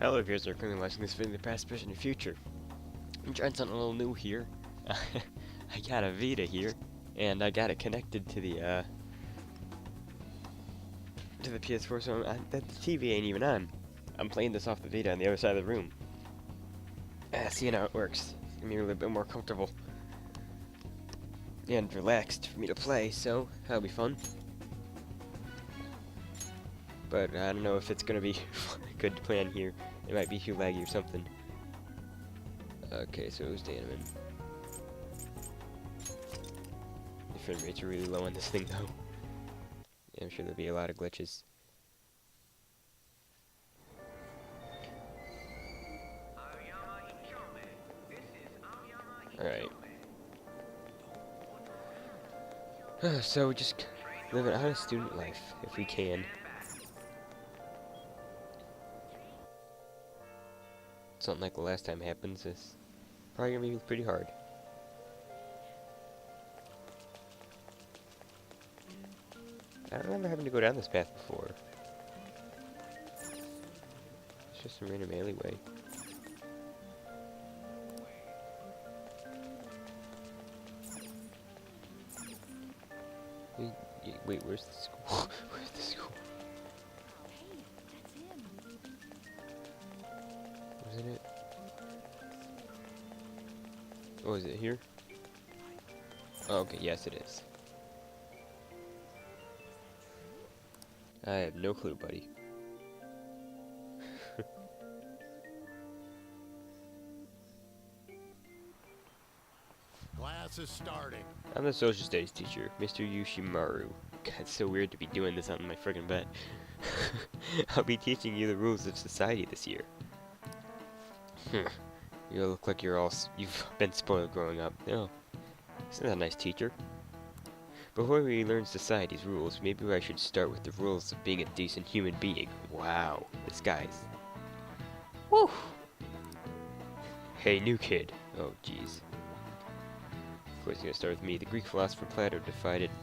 Hello viewers are currently watching this video in the past, present, and future. I'm trying something a little new here. I got a Vita here, and I got it connected to the PS4, so the TV ain't even on. I'm playing this off the Vita on the other side of the room. Seeing how it works. It's gonna be a little bit more comfortable and relaxed for me to play, so that'll be fun. But I don't know if it's gonna be good to play on here. It might be too laggy or something. Okay, so it was Danaman. The frame rates are really low on this thing though. Yeah, I'm sure there'll be a lot of glitches. Alright. So just live an honest student life if we can. Something like the last time happens is probably gonna be pretty hard. I don't remember having to go down this path before. It's just some random alleyway. Wait, where's the school? Where's the school? Hey, that's him. Wasn't it? Oh, is it here? Oh, okay, yes it is. I have no clue, buddy. Class is starting. I'm the social studies teacher, Mr. Yoshimaru. God, it's so weird to be doing this on my friggin' bed. I'll be teaching you the rules of society this year. You look like you've been spoiled growing up. No, isn't that a nice teacher? Before we learn society's rules, maybe I should start with the rules of being a decent human being. Wow, this guy's... Woo! Hey, new kid. Oh, jeez. Of course, you're gonna start with me. The Greek philosopher Plato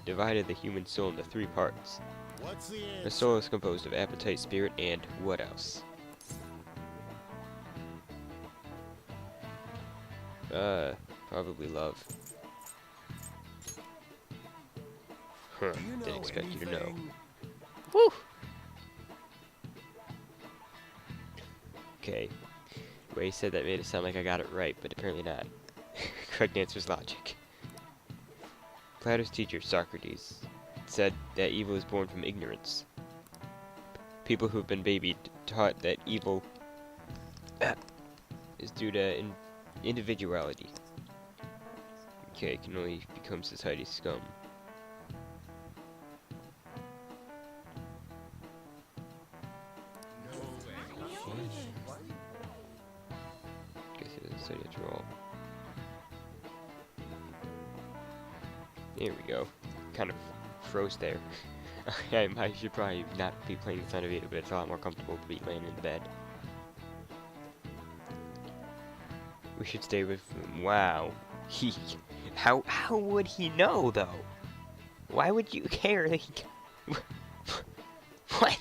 divided the human soul into 3 parts. What's the The answer? soul is composed of appetite, spirit, and what else? Probably love. Huh, Do you know didn't expect you to know. anything? Woo! Okay. The way he said that made it sound like I got it right, but apparently not. Correct answer is logic. Plato's teacher, Socrates, said that evil is born from ignorance. People who've been babied taught that evil is due to individuality. Okay, it can only become society's scum. Guess it doesn't study after all. There we go. Kind of froze there. I should probably not be playing this on a Vita, but it's a lot more comfortable to be laying in the bed. We should stay with him. Wow. How would he know though? Why would you care that he what?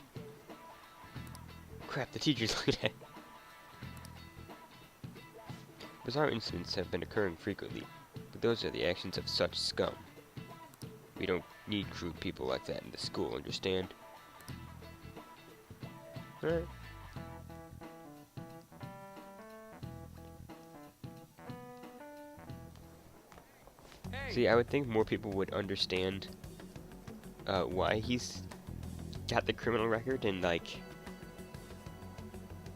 Crap, the teacher's looking at. Bizarre incidents have been occurring frequently, but those are the actions of such scum. We don't need crude people like that in the school, understand? Alright. See, I would think more people would understand why he's got the criminal record and, like,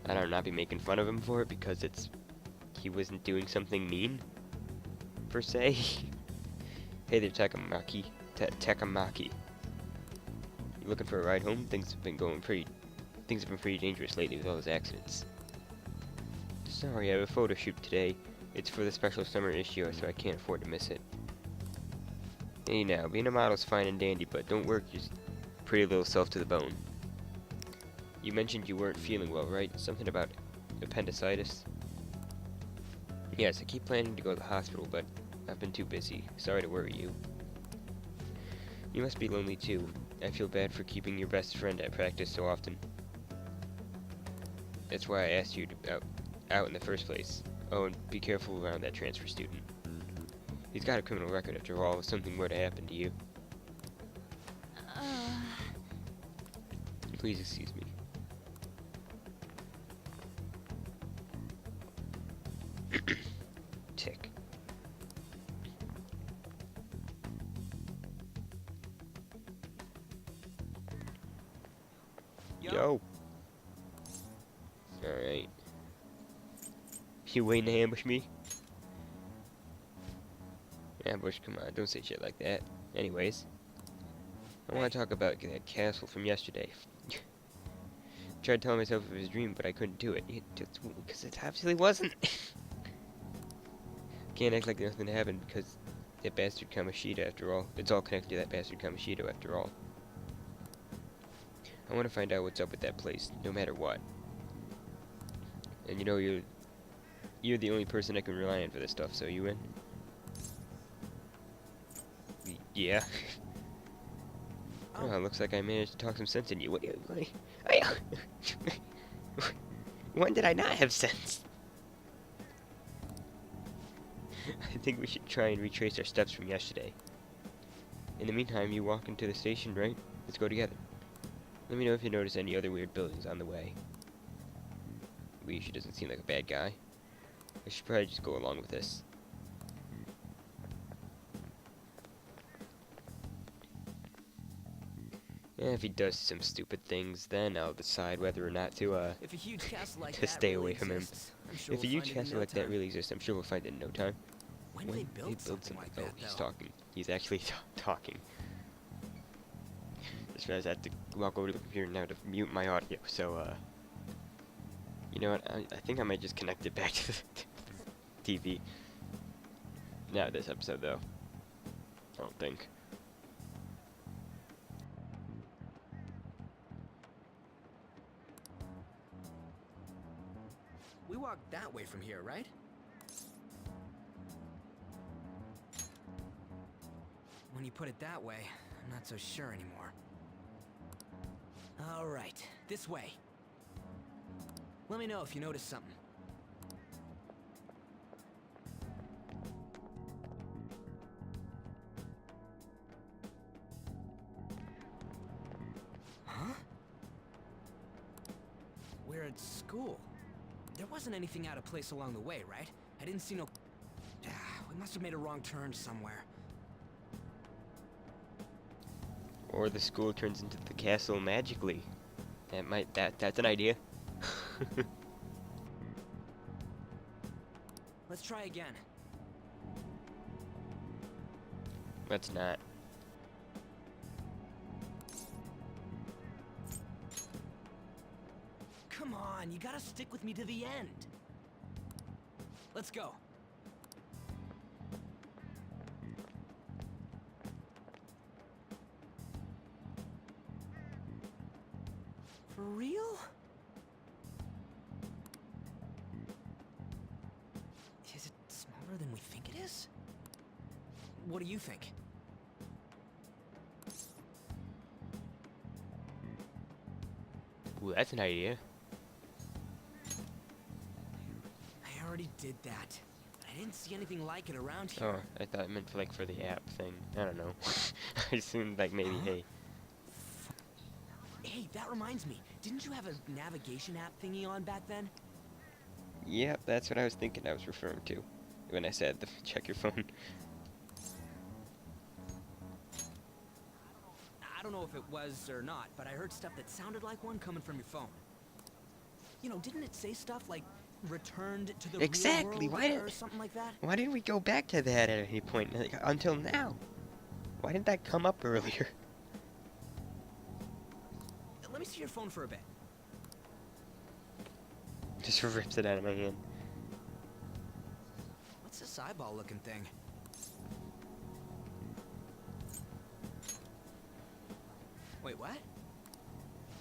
I don't know, not be making fun of him for it because he wasn't doing something mean, per se. Hey there, Takamaki. Takamaki. You looking for a ride home? Things have been pretty dangerous lately with all those accidents. Sorry, I have a photo shoot today. It's for the special summer issue, so I can't afford to miss it. Hey now, being a model's fine and dandy, but don't work your pretty little self to the bone. You mentioned you weren't feeling well, right? Something about appendicitis? Yes, I keep planning to go to the hospital, but I've been too busy. Sorry to worry you. You must be lonely too. I feel bad for keeping your best friend at practice so often. That's why I asked you to out in the first place. Oh, and be careful around that transfer student. He's got a criminal record after all. If something were to happen to you, Uh, please excuse me. Tick. Yo. Alright. You waiting to ambush me? Ambush, come on, don't say shit like that. Anyways, I want to talk about that castle from yesterday. Tried telling myself it was a dream, but I couldn't do it. Because it absolutely wasn't. Can't act like nothing happened because that bastard Kamishita after all. It's all connected to that bastard Kamishita after all. I want to find out what's up with that place, no matter what. And you know, you're the only person I can rely on for this stuff, so you in? Yeah. Oh, looks like I managed to talk some sense in you. When did I not have sense? I think we should try and retrace our steps from yesterday. In the meantime, you walk into the station, right? Let's go together. Let me know if you notice any other weird buildings on the way. She doesn't seem like a bad guy. I should probably just go along with this. Yeah, if he does some stupid things, then I'll decide whether or not to If a huge castle like to that stay really away from him. exists, I'm sure If a we'll huge find it in castle no like that time. really exists, I'm sure we'll find it in no time. When do they build something like that, He's though? talking. He's actually talking. Just realized I have to walk over to the computer now to mute my audio. So, you know what? I think I might just connect it back to the TV. Not this episode, though. I don't think. We walked that way from here, right? When you put it that way, I'm not so sure anymore. All right, this way. Let me know if you notice something. Huh? We're at school. There wasn't anything out of place along the way, right? I didn't see no... We must have made a wrong turn somewhere. Or the school turns into the castle magically. That's an idea. Let's try again. Let's not. Come on, you gotta stick with me to the end. Let's go. For real? Is it smaller than we think it is? What do you think? Ooh, that's an idea. I already did that. But I didn't see anything like it around here. Oh, I thought it meant for the app thing. I don't know. I assumed like maybe, hey. Hey, that reminds me. Didn't you have a navigation app thingy on back then? Yep, that's what I was thinking I was referring to when I said check your phone. I don't know if it was or not, but I heard stuff that sounded like one coming from your phone. You know, didn't it say stuff like returned to the Exactly, real world or something like that? Why didn't we go back to that at any point like, until now? Why didn't that come up earlier? Let me see your phone for a bit. Just rips it out of my hand. What's this eyeball-looking thing? Wait, what?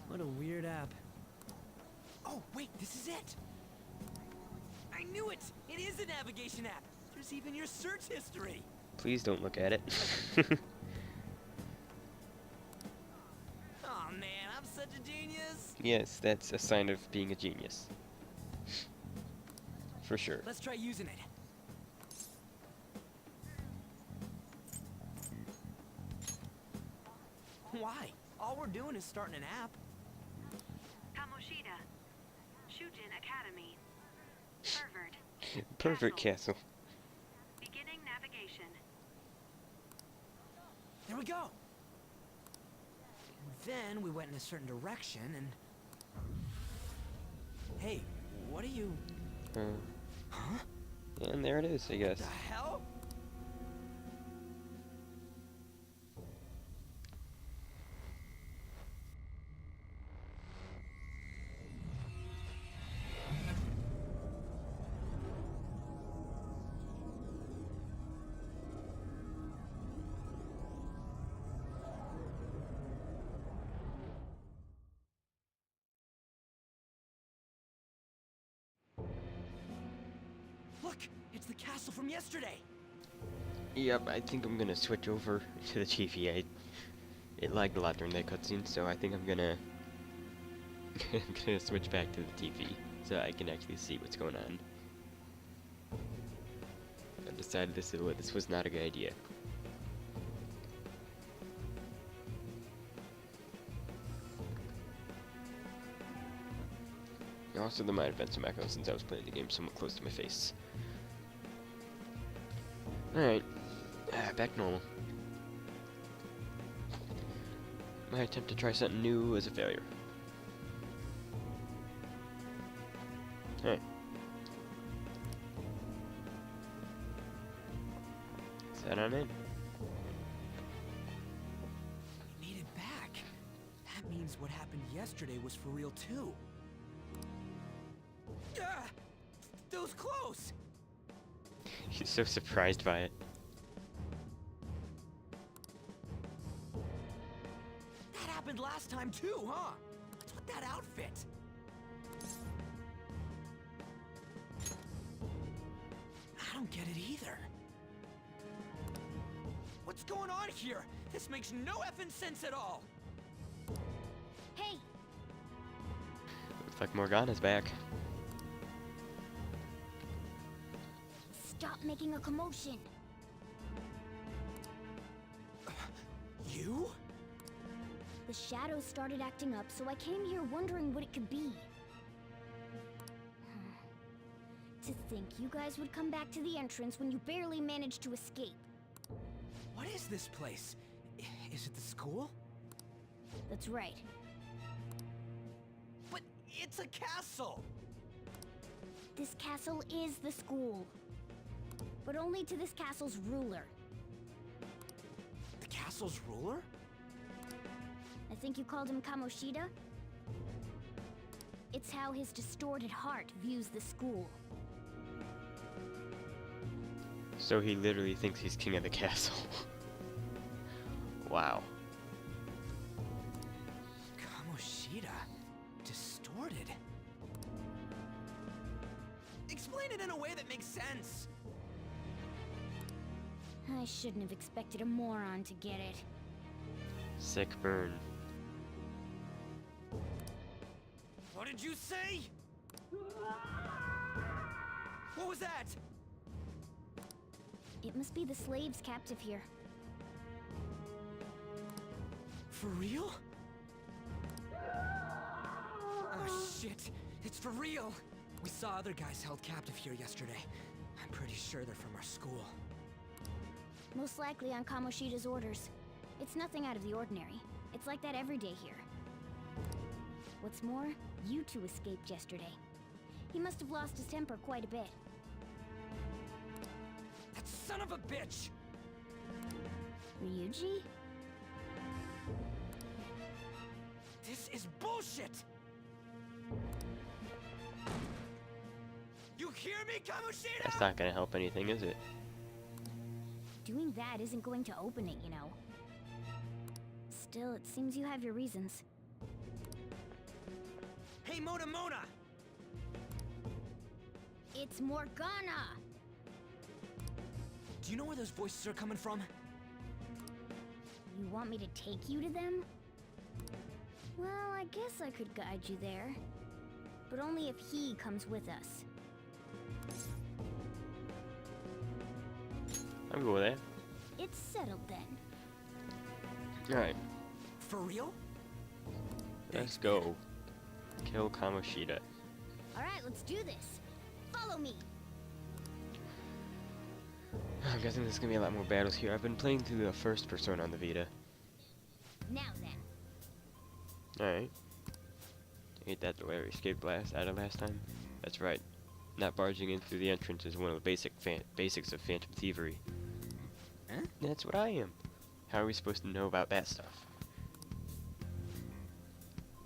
What a weird app. Oh, wait, this is it! I knew it! It is a navigation app! There's even your search history! Please don't look at it. Oh man, I'm such a genius! Yes, that's a sign of being a genius. For sure. Let's try using it. Why? All we're doing is starting an app. Kamoshida. Shujin Academy. Pervert. Perfect castle. Beginning navigation. There we go. Then we went in a certain direction and... Hey, what are you... Huh? And there it is, I guess. The hell? Look, it's the castle from yesterday. Yep, I think I'm gonna switch over to the TV. It lagged a lot during that cutscene, so I think I'm gonna I'm gonna switch back to the TV so I can actually see what's going on. I decided this was not a good idea. Also, there might have been some echo since I was playing the game somewhat close to my face. Alright, back normal. My attempt to try something new was a failure. Alright. Let's head on in. We made it back. That means what happened yesterday was for real too. Ah! That was close! He's so surprised by it. That happened last time too, huh? What's with that outfit? I don't get it either. What's going on here? This makes no effing sense at all. Hey, Looks like Morgana's back. stop making a commotion. You? The shadows started acting up, so I came here wondering what it could be. To think you guys would come back to the entrance when you barely managed to escape. What is this place? Is it the school? That's right. But it's a castle! This castle is the school. But only to this castle's ruler. The castle's ruler? I think you called him Kamoshida? It's how his distorted heart views the school. So he literally thinks he's king of the castle. Wow. Kamoshida? Distorted? Explain it in a way that makes sense! I shouldn't have expected a moron to get it. Sick burn. What did you say? What was that? It must be the slaves captive here. For real? Oh shit, it's for real! We saw other guys held captive here yesterday. I'm pretty sure they're from our school. Most likely on Kamoshida's orders. It's nothing out of the ordinary. It's like that every day here. What's more, you two escaped yesterday. He must have lost his temper quite a bit. That son of a bitch! Ryuji? This is bullshit! You hear me, Kamoshida? That's not gonna help anything, is it? Doing that isn't going to open it, you know. Still, it seems you have your reasons. Hey, Mona! It's Morgana! Do you know where those voices are coming from? You want me to take you to them? Well, I guess I could guide you there. But only if he comes with us. I'm good with that. It's settled then. Alright, For real? let's go. Kill Kamoshida. Alright, let's do this. Follow me. I'm guessing there's gonna be a lot more battles here. I've been playing through the first Persona on the Vita. Now then. Alright. Ain't that the way we escaped out of last time? That's right. Not barging in through the entrance is one of the basics of phantom thievery. Huh? That's what I am. How are we supposed to know about that stuff?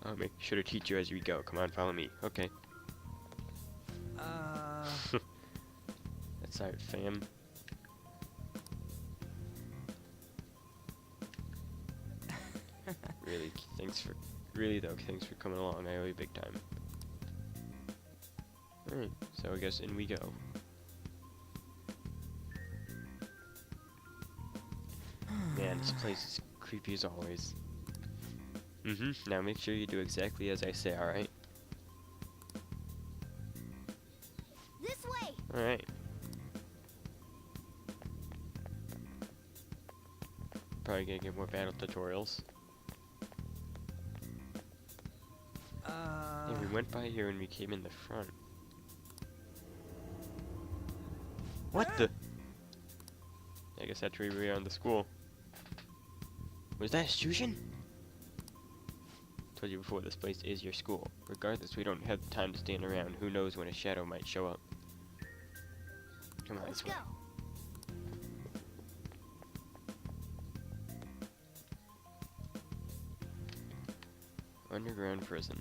I'll make sure to teach you as we go. Come on, follow me. Okay. That's alright, fam. Really though, thanks for coming along. I owe you big time. Alright, so I guess in we go. Man, this place is creepy as always. Now make sure you do exactly as I say, alright? This way! Alright. Probably gonna get more battle tutorials. Yeah, we went by here when we came in the front. What the? I guess that's where we are in the school. Was that Shushin? Told you before, this place is your school. Regardless, we don't have time to stand around. Who knows when a shadow might show up. Come on, Let's this way. go. Underground prison.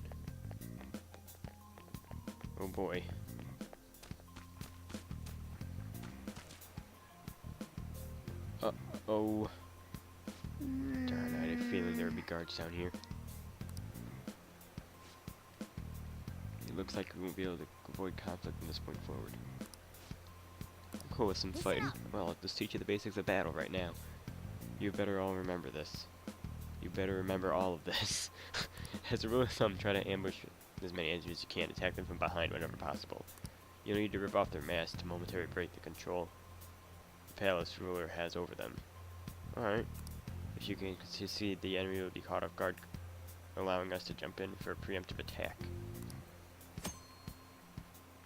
Oh boy. Uh-oh. Darn, I had a feeling there would be guards down here. It looks like we won't be able to avoid conflict from this point forward. I'm cool with some Listen fighting. up. Well, I'll just teach you the basics of battle right now. You better all remember this. You better remember all of this. As a rule of thumb, try to ambush as many enemies as you can. Attack them from behind whenever possible. You'll need to rip off their masks to momentarily break the control the palace ruler has over them. Alright. If you can succeed, the enemy will be caught off guard, allowing us to jump in for a preemptive attack.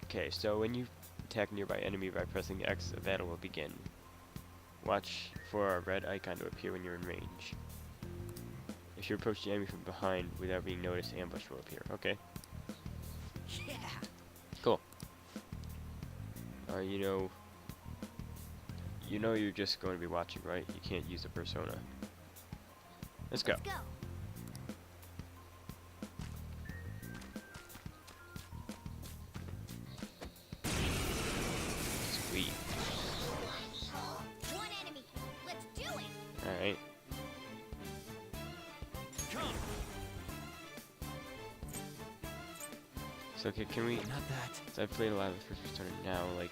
Okay, so when you attack a nearby enemy by pressing X, a battle will begin. Watch for a red icon to appear when you're in range. If you approach the enemy from behind without being noticed, ambush will appear. Okay. Yeah. Cool. You know you're just going to be watching, right? You can't use a persona. Let's go. Let's go. Sweet. One enemy. Let's do it. Alright. Come. So okay, can we... Not that. So I've played a lot of the first persona now, like...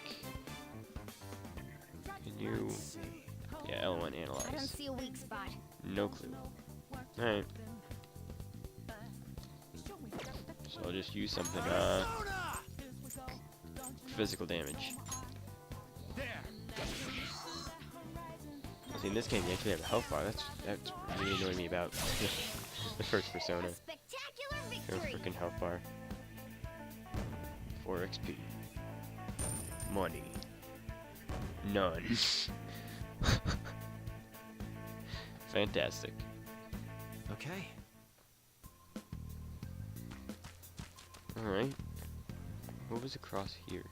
Can you... Yeah, L1 I don't analyze. see a weak spot. No clue. Alright. So I'll just use something, physical damage. See, in this game you actually have a health bar. That's really annoying me about the first persona. Spectacular Their victory. freaking health bar. 4 XP. Money. None. Fantastic. Okay. Alright. What was across here?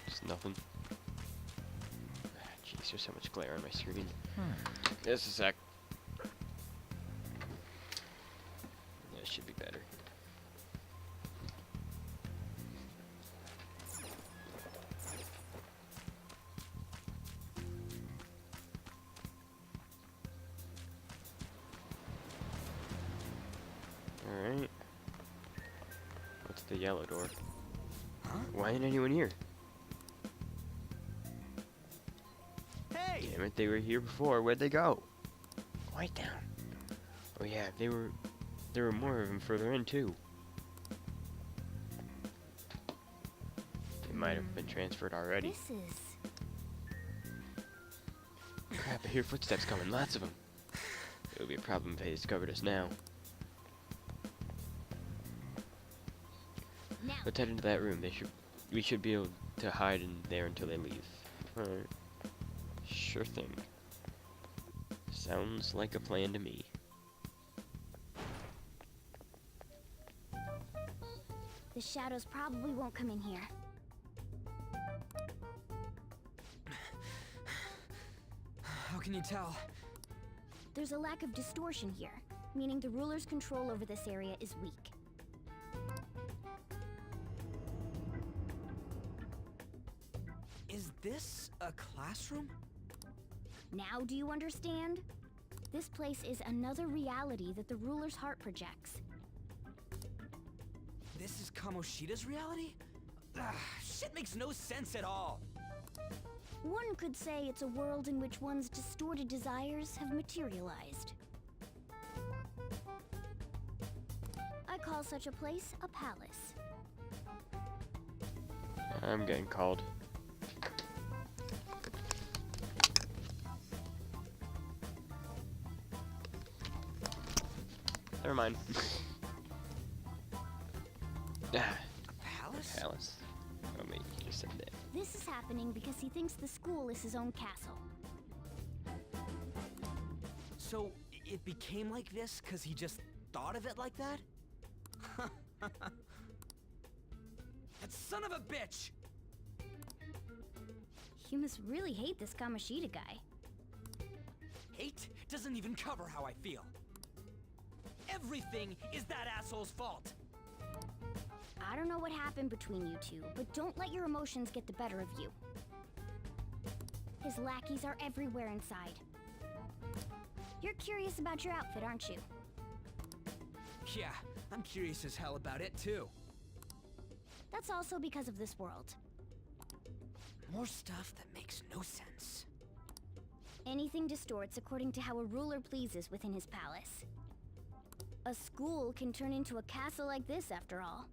Just nothing. Ah, jeez, there's so much glare on my screen. Just a sec. That should be better. Alright. What's the yellow door? Huh? Why ain't anyone here? Damn it, they were here before. Where'd they go? Quiet down. Oh yeah, there were more of them further in too. They might have been transferred already. This is... Crap, I hear footsteps coming. Lots of them. It would be a problem if they discovered us now. Now. Let's head into that room. We should be able to hide in there until they leave. Alright. Sure thing. Sounds like a plan to me. The shadows probably won't come in here. How can you tell? There's a lack of distortion here, meaning the ruler's control over this area is weak. Is this a classroom? Now do you understand? This place is another reality that the ruler's heart projects. This is Kamoshida's reality? Shit makes no sense at all. One could say it's a world in which one's distorted desires have materialized. I call such a place a palace. I'm getting called. Never mind. A palace? Palace. Oh, wait, you just said that. This is happening because he thinks the school is his own castle. So, it became like this because he just thought of it like that? That son of a bitch! You must really hate this Kamoshida guy. Hate doesn't even cover how I feel. Everything is that asshole's fault. I don't know what happened between you two, but don't let your emotions get the better of you. His lackeys are everywhere inside. You're curious about your outfit, aren't you? Yeah, I'm curious as hell about it too. That's also because of this world. More stuff that makes no sense. Anything distorts according to how a ruler pleases within his palace. A school can turn into a castle like this, after all.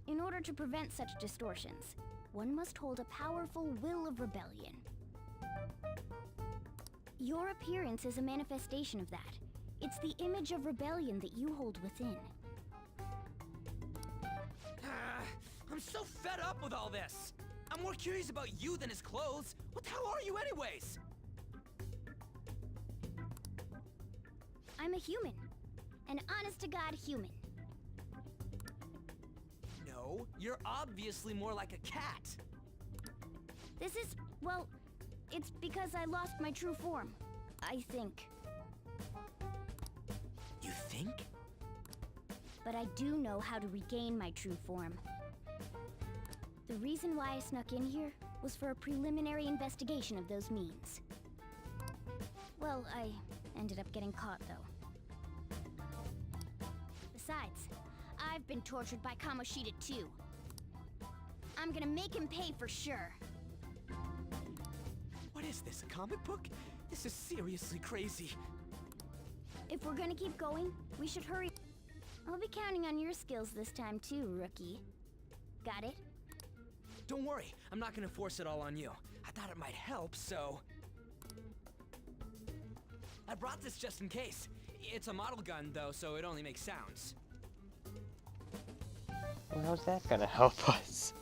In order to prevent such distortions, one must hold a powerful will of rebellion. Your appearance is a manifestation of that. It's the image of rebellion that you hold within. I'm so fed up with all this. I'm more curious about you than his clothes. What the hell are you anyways? I'm a human. An honest-to-God human. No, you're obviously more like a cat. This is, well, it's because I lost my true form. I think. You think? But I do know how to regain my true form. The reason why I snuck in here was for a preliminary investigation of those means. Well, I ended up getting caught, though. Besides, I've been tortured by Kamoshida too. I'm gonna make him pay for sure. What is this, a comic book? This is seriously crazy. If we're gonna keep going, we should hurry. I'll be counting on your skills this time too, rookie. Got it? Don't worry, I'm not gonna force it all on you. I thought it might help, so... I brought this just in case. It's a model gun, though, so it only makes sounds. Well, how's that gonna help us?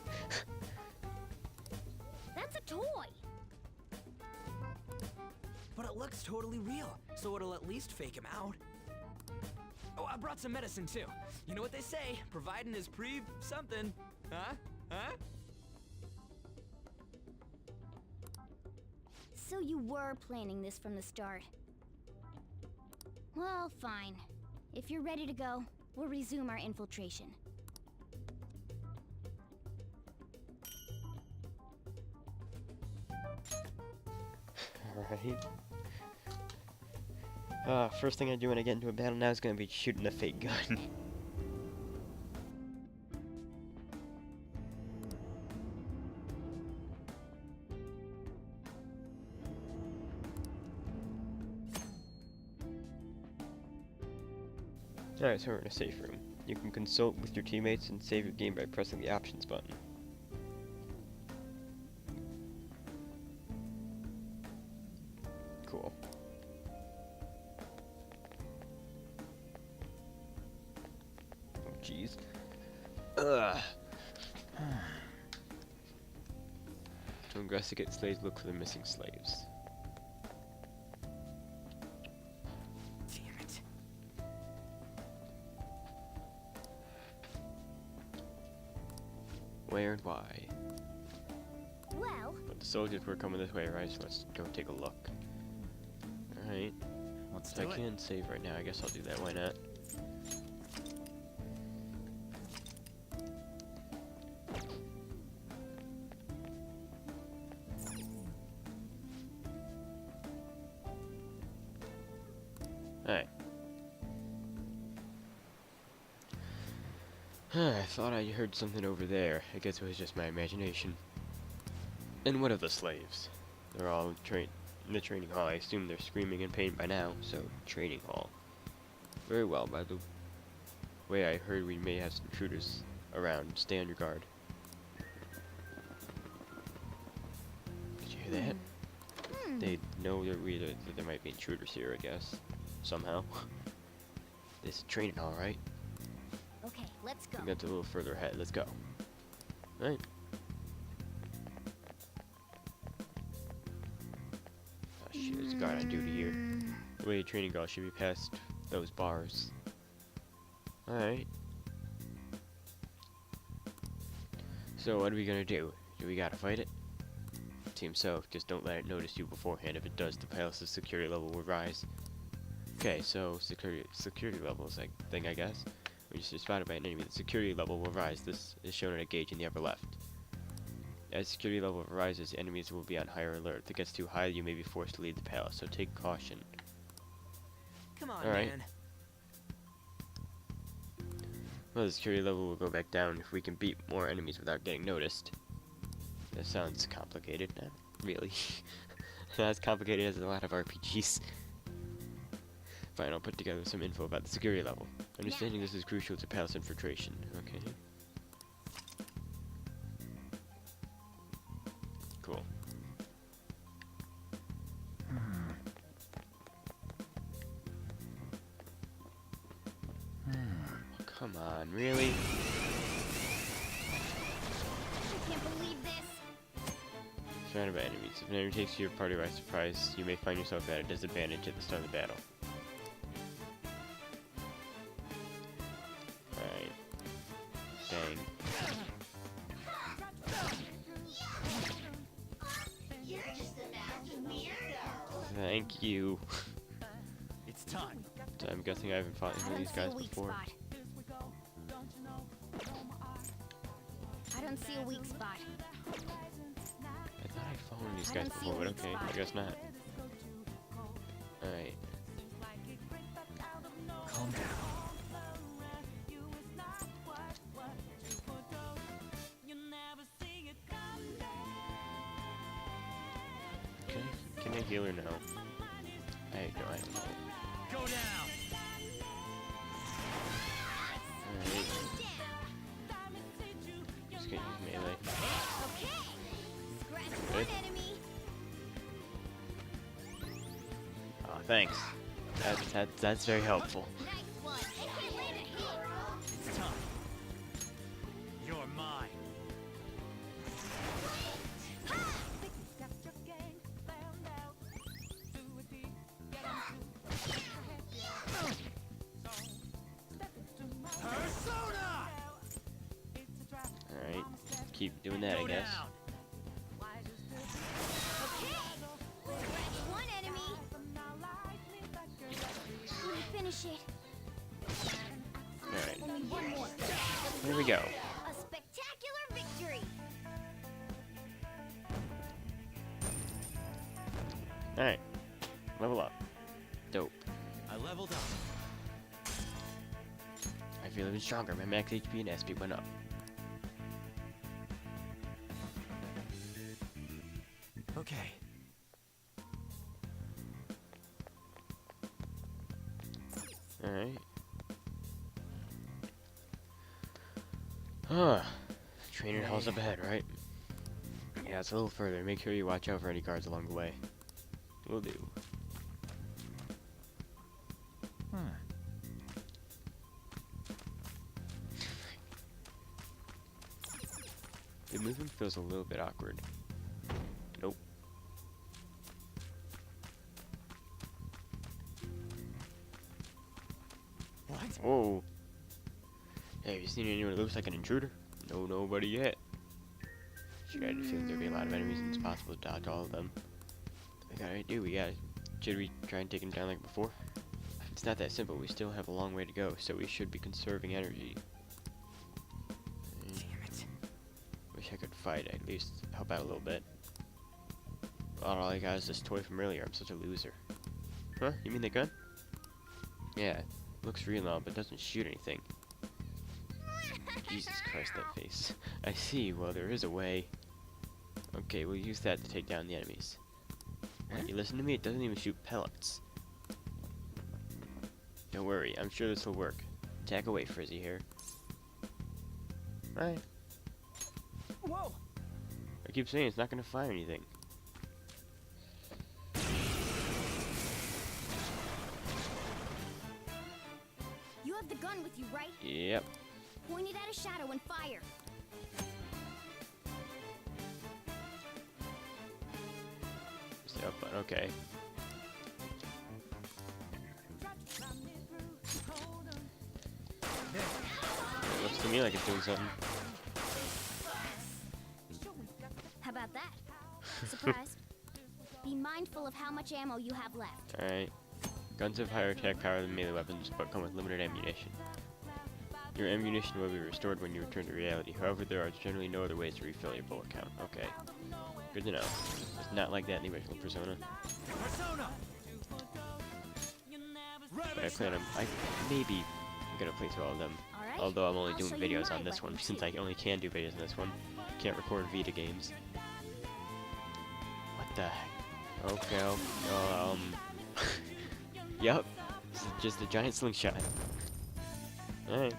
That's a toy! But it looks totally real, so it'll at least fake him out. Oh, I brought some medicine, too. You know what they say, providing is something. Huh? Huh? So you were planning this from the start. Well, fine. If you're ready to go, we'll resume our infiltration. Alright. First thing I do when I get into a battle now is gonna be shooting a fake gun. Alright, so we're in a safe room. You can consult with your teammates and save your game by pressing the options button. Cool. Oh, jeez. Ugh. To investigate slaves, look for the missing slaves. Damn it. Where and why? Well, But the soldiers were coming this way, right? So let's go take a look. Alright. Let's So do I it. can save right now. I guess I'll do that. Why not? Alright. I thought I heard something over there. I guess it was just my imagination. And what of the slaves? They're all in the training hall. I assume they're screaming in pain by now, so training hall. Very well, by the way I heard we may have some intruders around. Stay on your guard. Did you hear that? They know that there might be intruders here, I guess. Somehow. This is training hall, right? okay, let's go. We got a little further ahead. Let's go. Alright. Oh shit, there's a guard on duty here. The way training goes should be past those bars. Alright. So what are we gonna do? Do we gotta fight it? Seems so. Just don't let it notice you beforehand. If it does, the palace's security level will rise. Okay, so security level is like thing, I guess. When you're spotted by an enemy, the security level will rise. This is shown at a gauge in the upper left. As security level rises, enemies will be on higher alert. If it gets too high, you may be forced to leave the palace, so take caution. Come on, Alright. man. Well, the security level will go back down if we can beat more enemies without getting noticed. That sounds complicated. Not really. Not as complicated as a lot of RPGs. Fine, I'll put together some info about the security level. Understanding this is crucial to palace infiltration. Okay. Cool. Oh, come on, really? I can't believe this. Surrounded by enemies. If an enemy takes your party by surprise, you may find yourself at a disadvantage at the start of the battle. Alright. Dang. Thank you. It's time. So I'm guessing I haven't fought I any of don't these see a guys weak before. spot. I don't see a weak spot. I thought I fought one of these I guys don't see a before, but weak okay, spot. I guess not. Alright. Calm down. Can I heal or no? I don't know. Go down. Alright. Just gonna use melee. Okay. Scratch Good. one enemy. Oh, thanks. That's very helpful. Nice one. I can land a hit. It's time. You're mine. Persona. Alright. Keep doing that, I Go guess. down. Okay. Scratch one enemy. Let me finish it. Alright. Only one more. Here we go. A spectacular victory. Alright. Level up. Dope. I leveled up. I feel even stronger. My max HP and SP went up. Okay. Alright. Ah, training hall's up ahead, right? Yeah, it's a little further. Make sure you watch out for any guards along the way. Will do. The movement feels a little bit awkward. Nope. What? Whoa. Hey, have you seen anyone that looks like an intruder? No, nobody yet. Sure, I had a feeling there'd be a lot of enemies and it's possible to dodge all of them. We gotta do, should we try and take them down like before? It's not that simple, we still have a long way to go, so we should be conserving energy. Damn it. Wish I could fight, at least help out a little bit. All I got is this toy from earlier, I'm such a loser. Huh? You mean the gun? Yeah, looks real now, but doesn't shoot anything. Jesus Christ, that face. I see, well there is a way. Okay, we'll use that to take down the enemies. You listen to me, it doesn't even shoot pellets. Don't worry, I'm sure this will work. Attack away, Frizzy here. Right. Whoa! I keep saying it's not gonna fire anything. You have the gun with you, right? Yep. Point it at a shadow and fire. Yep, but okay. It looks to me like it's doing something. How about that? Surprise. Be mindful of how much ammo you have left. Alright. Guns have higher attack power than melee weapons, but come with limited ammunition. Your ammunition will be restored when you return to reality. However, there are generally no other ways to refill your bullet count. Okay. Good to know. It's not like that in the original Persona. But maybe I'm gonna play through all of them. All right. Although I'm only I'll doing show you videos my on this one, weapon, since too. I only can do videos on this one. Can't record Vita games. What the heck? Okay, Yup. This is just a giant slingshot. Alright.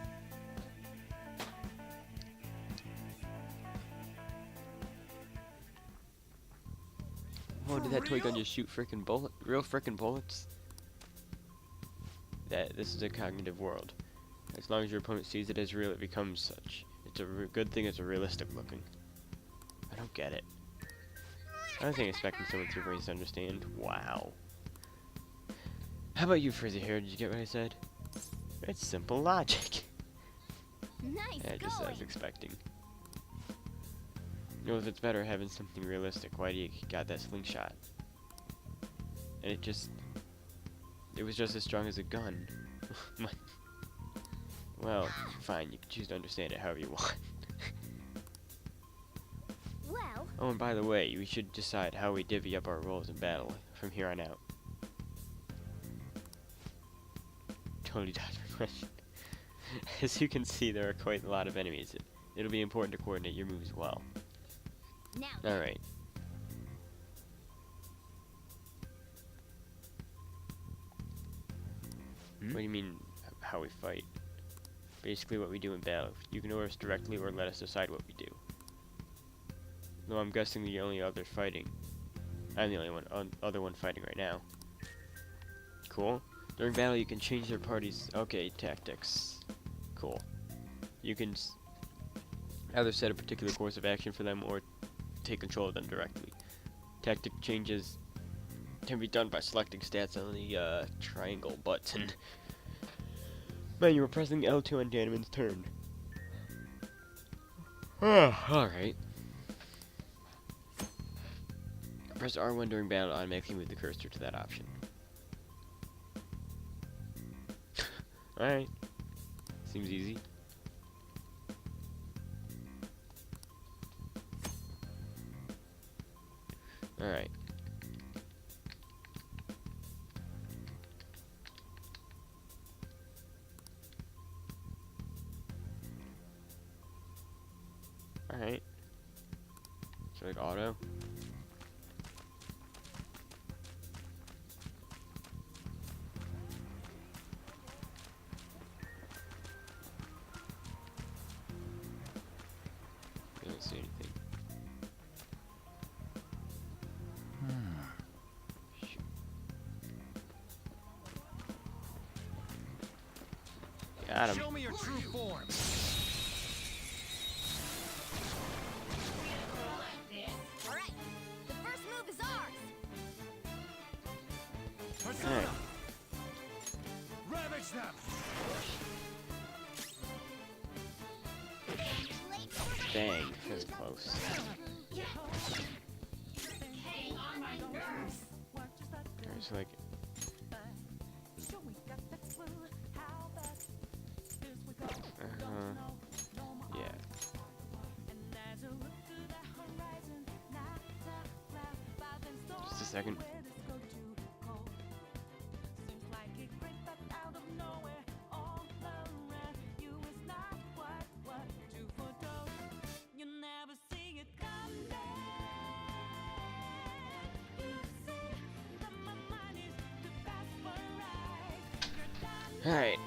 Oh, did that toy gun just shoot real frickin' bullets? This is a cognitive world. As long as your opponent sees it as real, it becomes such. It's a good thing it's a realistic looking. I don't get it. I wasn't expecting someone with your brains to understand. Wow. How about you, Frizzy hair? Did you get what I said? It's simple logic. Nice Yeah, just as I was going. expecting. You know, if it's better having something realistic, why do you got that slingshot? And it was just as strong as a gun. Well, fine, you can choose to understand it however you want. Well, Oh, and by the way, we should decide how we divvy up our roles in battle from here on out. Totally dodged my question. As you can see, there are quite a lot of enemies. It'll be important to coordinate your moves well. now then. Alright. What do you mean, how we fight? Basically what we do in battle. You can order us directly or let us decide what we do. Though I'm guessing the only other fighting. I'm the only other one fighting right now. Cool. During battle you can change their parties. Okay, tactics. Cool. You can either set a particular course of action for them or take control of them directly. Tactic changes can be done by selecting stats on the triangle button. Man, you were pressing L2 on Daniman's turn. Alright. Press R1 during battle to automatically move the cursor to that option. Alright. Seems easy. Alright. Alright. So like auto. Got him. Show me your true form. All right, the first move is ours. Persona. Alright. Ravage them. Dang, that was close. There's like yeah. Just a second. Alright.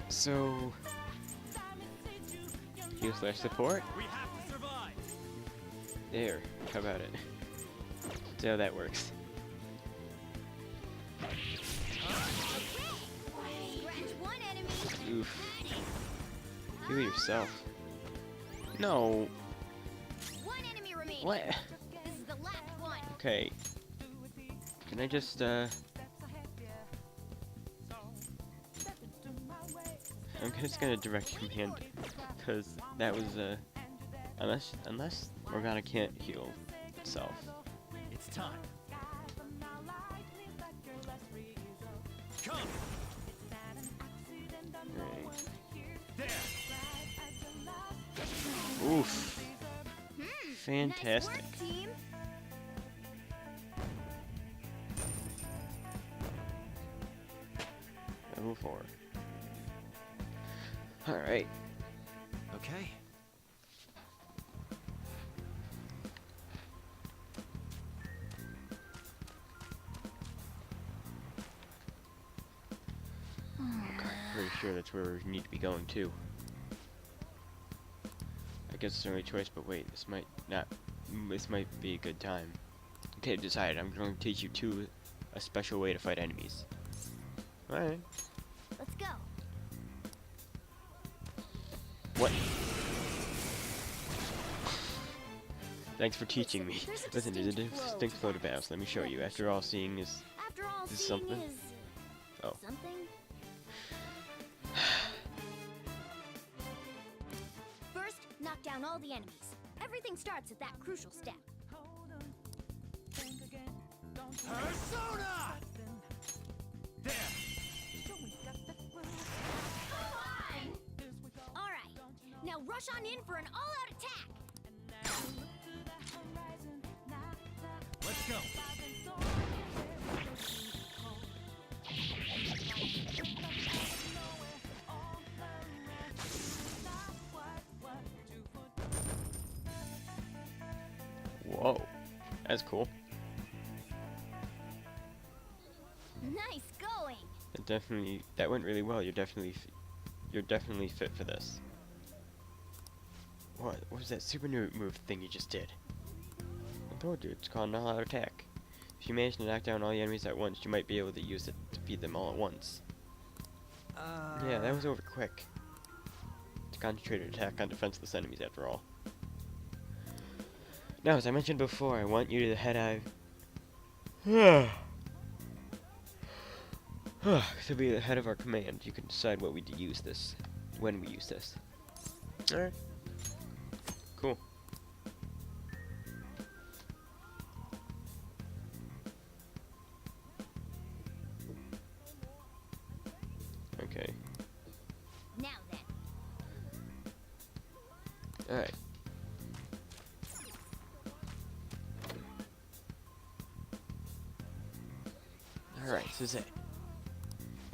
So heal slash support? We have to survive. There. How about it? See how that works. Scratch one enemy. Oof. Heal yourself. No. One enemy remaining. What? This is the last one. Okay. Can I just I'm just gonna direct command, because that was unless Morgana can't heal itself. It's time. Come. Right. There. Oof. Fantastic. Nice work, team. Level 4. Alright. Okay. Pretty sure that's where we need to be going to. I guess it's the only choice, but wait, this might be a good time. Okay, decided. I'm going to teach you a special way to fight enemies. Alright. Let's go. What? Thanks for teaching me. Listen, there's a distinct flow to battle, so let me show you. After all, seeing is After all, Is seeing something? is Oh. something. First, knock down all the enemies. Everything starts at that crucial step. Persona. There. All right, now rush on in for an all-out attack. Let's go. Whoa. That's cool. Nice going. That went really well. You're definitely fit for this. What was that super new move thing you just did? I told you, it's called an all-out attack. If you manage to knock down all the enemies at once, you might be able to use it to beat them all at once. Yeah, that was over quick. It's a concentrated attack on defenseless enemies, after all. Now, as I mentioned before, I want you to head out. To be the head of our command, you can decide what we use this, when we use this. Alright. Cool. Okay. Now then. Alright. Alright, this is it.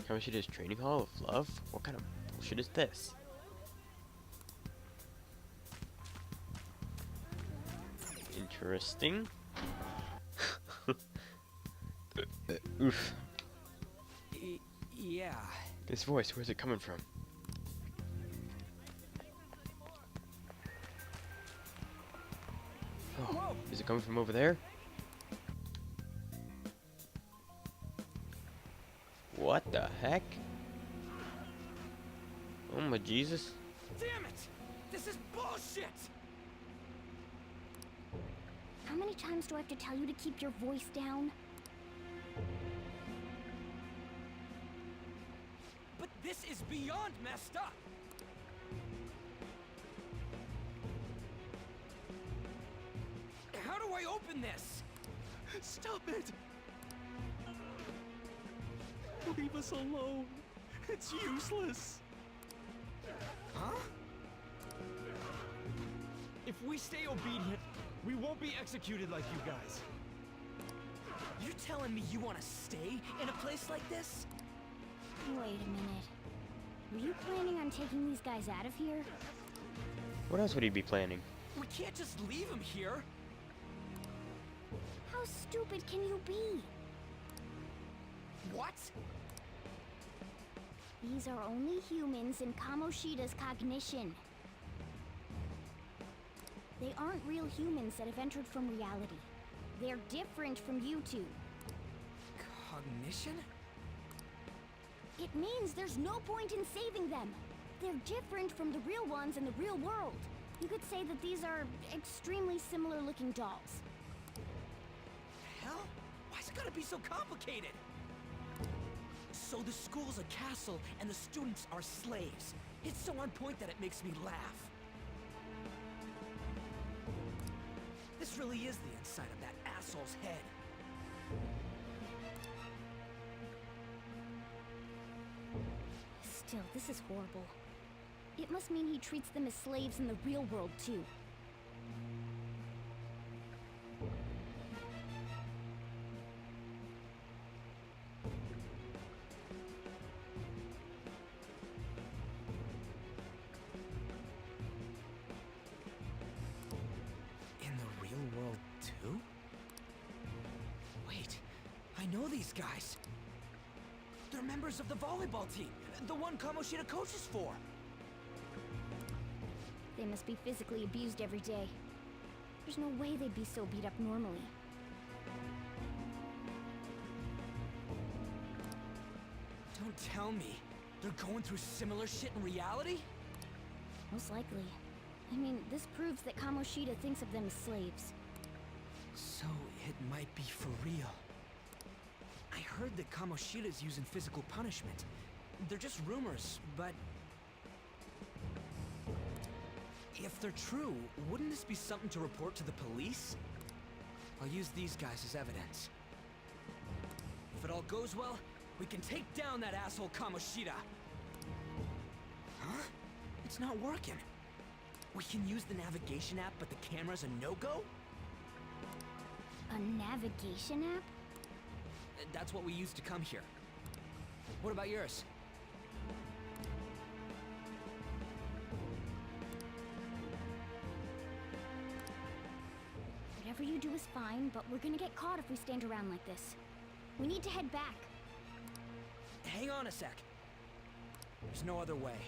Kamoshida's training hall of love? What kind of bullshit is this? Interesting. Oof. Yeah. This voice, where's it coming from? Oh, is it coming from over there? What the heck? Oh my Jesus. Damn it! This is bullshit! How many times do I have to tell you to keep your voice down? But this is beyond messed up! How do I open this? Stop it! Leave us alone. It's useless. Huh? If we stay obedient, we won't be executed like you guys. You're telling me you want to stay in a place like this? Wait a minute. Were you planning on taking these guys out of here? What else would he be planning? We can't just leave him here. How stupid can you be? What? These are only humans in Kamoshida's cognition. They aren't real humans that have entered from reality. They're different from you two. Cognition? It means there's no point in saving them. They're different from the real ones in the real world. You could say that these are extremely similar looking dolls. Hell? Why's it gotta be so complicated? So the school's a castle and the students are slaves. It's so on point that it makes me laugh. This really is the inside of that asshole's head. Still, this is horrible. It must mean he treats them as slaves in the real world, too. In the real world, too? Wait, I know these guys. They're members of the volleyball team, the one Kamoshida coaches for. They must be physically abused every day. There's no way they'd be so beat up normally. Don't tell me they're going through similar shit in reality? Most likely. I mean, this proves that Kamoshida thinks of them as slaves. So it might be for real. I heard that Kamoshida's using physical punishment. They're just rumors, but... if they're true, wouldn't this be something to report to the police? I'll use these guys as evidence. If it all goes well, we can take down that asshole Kamoshida! Huh? It's not working. We can use the navigation app, but the camera's a no-go? A navigation app? That's what we use to come here. What about yours? Whatever you do is fine, but we're gonna get caught if we stand around like this. We need to head back. Hang on a sec. There's no other way.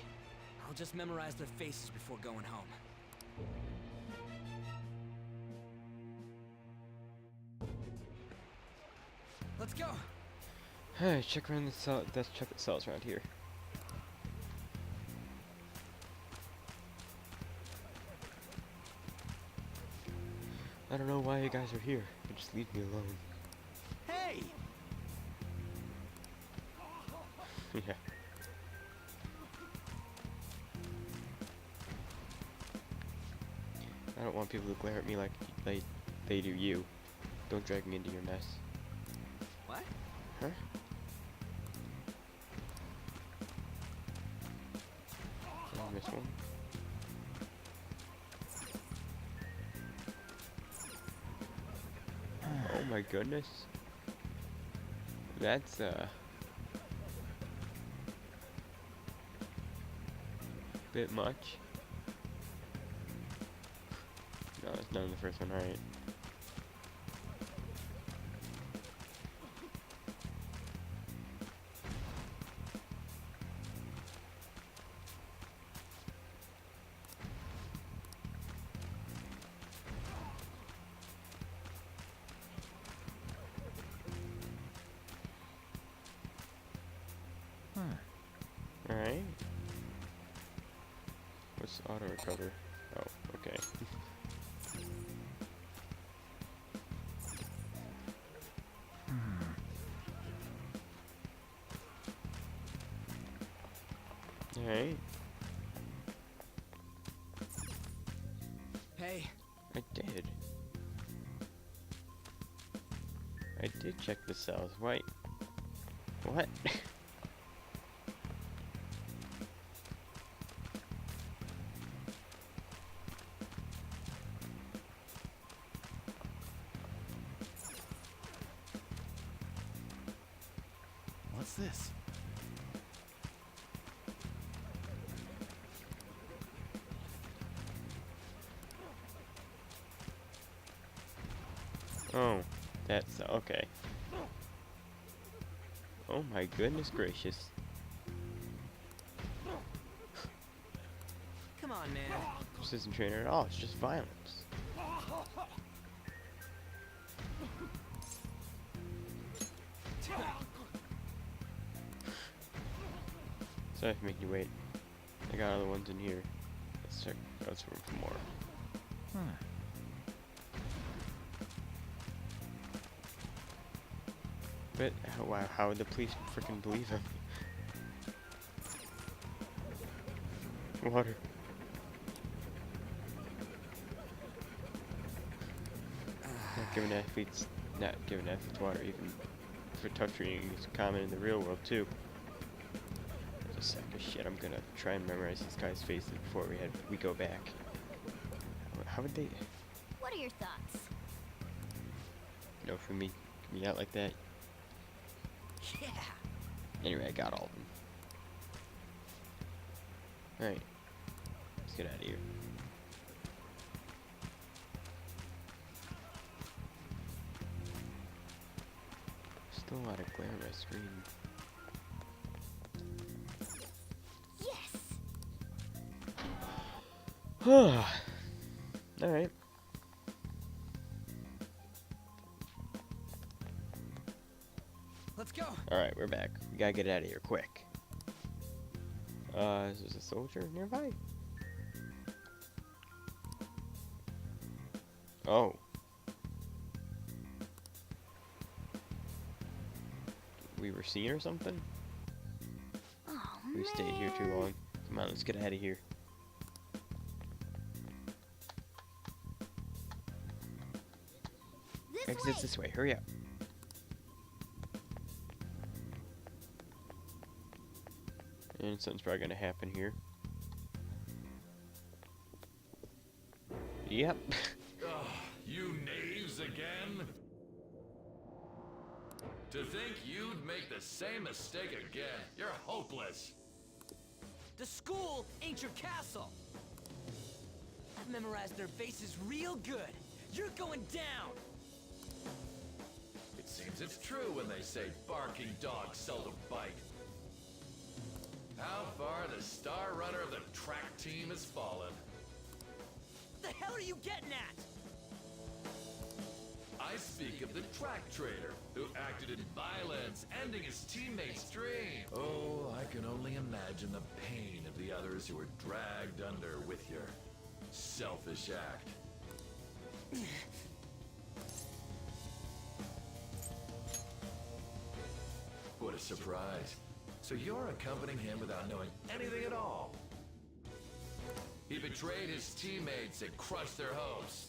I'll just memorize their faces before going home. Let's go! Hey, check around the cell. Let's check the cells around here. I don't know why you guys are here, but just leave me alone. Hey! Yeah. I don't want people to glare at me like they do you. Don't drag me into your mess. What? Huh? Did I miss one? Oh my goodness. That's bit much. No, it's not in the first one, right? Alright. Auto recover. Oh, okay. Alright. Hey, I did. I did check the cells. Wait. What? What's this? Oh, that's okay. Oh my goodness gracious. come on, man. This isn't trainer at all, it's just violence. Sorry for making you wait. I got other ones in here. Let's check out some for more. But wow, how would the police freaking believe him? Water. Not giving athletes water, even for tough training, is common in the real world too. There's a sack of shit. I'm gonna try and memorize this guy's faces before we go back. How would they? What are your thoughts? You know, for me out like that. Yeah. Anyway, I got all of them. Alright. Let's get out of here. Still a lot of glare on my screen. Yes! Alright. Let's go. Alright, we're back. We gotta get out of here quick. Is there a soldier nearby? Oh. We were seen or something? Oh, We stayed here too long. Come on, let's get out of here. This Exits way! this way, hurry up. And something's probably gonna happen here. Yep. Ugh, you knaves again? To think you'd make the same mistake again. You're hopeless. The school ain't your castle. I've memorized their faces real good. You're going down. It seems it's true when they say barking dogs seldom bite. How far the star runner of the track team has fallen. What the hell are you getting at? I speak of the track trader who acted in violence, ending his teammates' dream. Oh, I can only imagine the pain of the others who were dragged under with your selfish act. What a surprise. So you're accompanying him without knowing anything at all. He betrayed his teammates and crushed their hopes.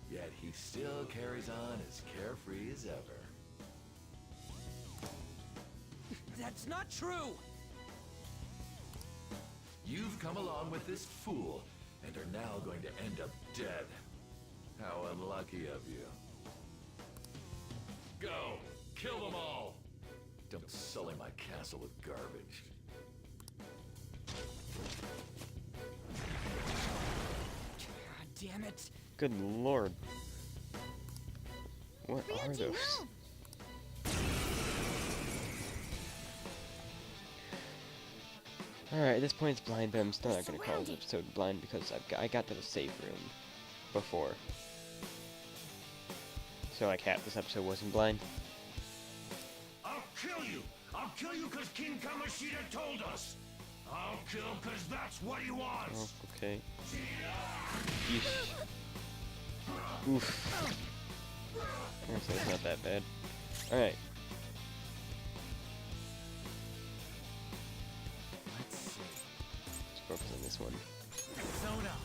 Yet he still carries on as carefree as ever. That's not true. You've come along with this fool and are now going to end up dead. How unlucky of you. Go! Kill them all! Don't sully my castle with garbage. God damn it. Good lord. What are Ryuji, those? move! Alright, at this point it's blind, but I'm still not gonna call this Surrounded. episode blind because I got to the safe room before. So like half this episode wasn't blind. I'll kill you! I'll kill you because King Kamoshida told us! I'll kill because that's what he wants. Oh, okay. Yeesh. Oof. So it's not that bad. Alright. Let's see. Let's focus on this one. Persona.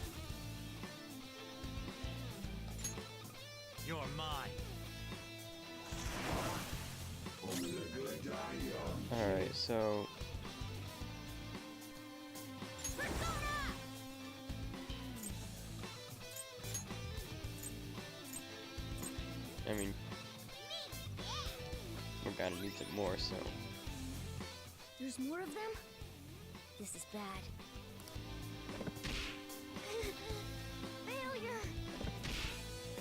You're mine. Alright, so... I mean... we're gonna use it more, so... There's more of them? This is bad. Failure!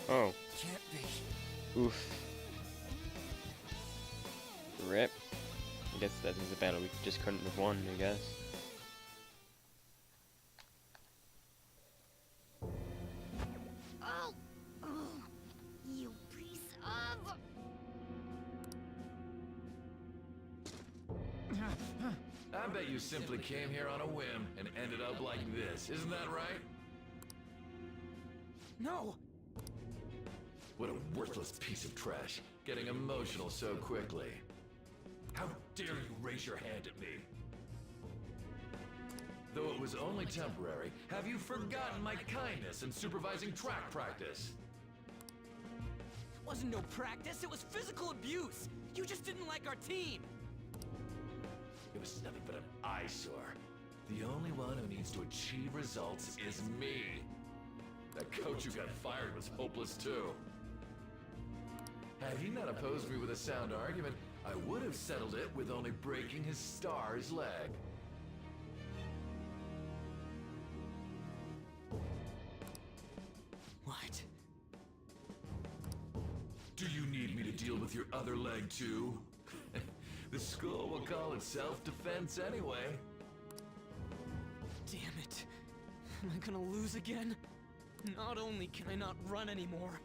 Oh. Can't be. Oof. Rip. I guess that is a battle we just couldn't have won, I guess. Oh! Oh! You piece of... I bet you simply came here on a whim and ended up like this, isn't that right? No! What a worthless piece of trash, getting emotional so quickly. How dare you raise your hand at me? Though it was only temporary, have you forgotten my kindness in supervising track practice? It wasn't no practice, it was physical abuse! You just didn't like our team! It was nothing but an eyesore. The only one who needs to achieve results is me. That coach who got fired was hopeless too. Had he not opposed me with a sound argument, I would have settled it with only breaking his star's leg. What? Do you need me to deal with your other leg too? The school will call it self-defense anyway. Damn it. Am I gonna lose again? Not only can I not run anymore,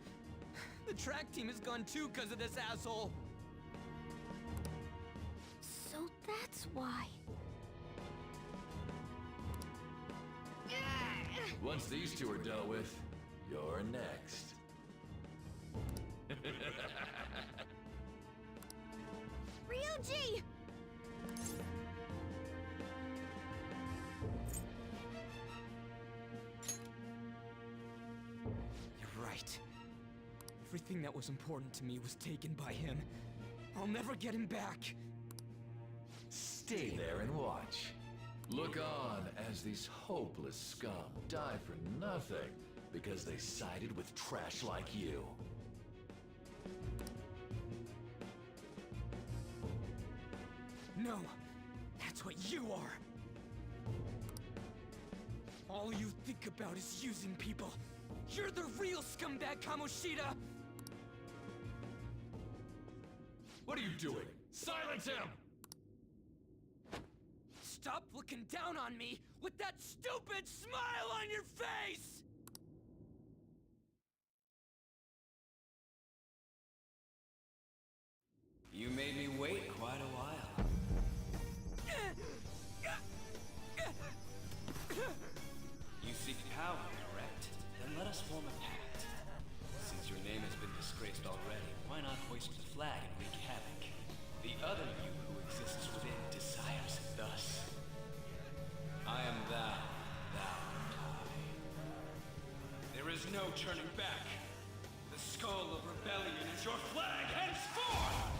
the track team is gone too because of this asshole. So that's why. Once these two are dealt with, you're next. Ryuji! You're right. Everything that was important to me was taken by him. I'll never get him back. Stay there and watch. Look on as these hopeless scum die for nothing because they sided with trash like you. No, that's what you are. All you think about is using people. You're the real scumbag, Kamoshida! What are you doing? Silence him! Stop looking down on me with that stupid smile on your face! You made me wait quite a while. You seek power, correct? Then let us form a pact. Since your name has been disgraced already, why not hoist the flag and wreak havoc? The other you who exists within desires it thus. I am thou, thou art I. There is no turning back. The skull of rebellion is your flag henceforth!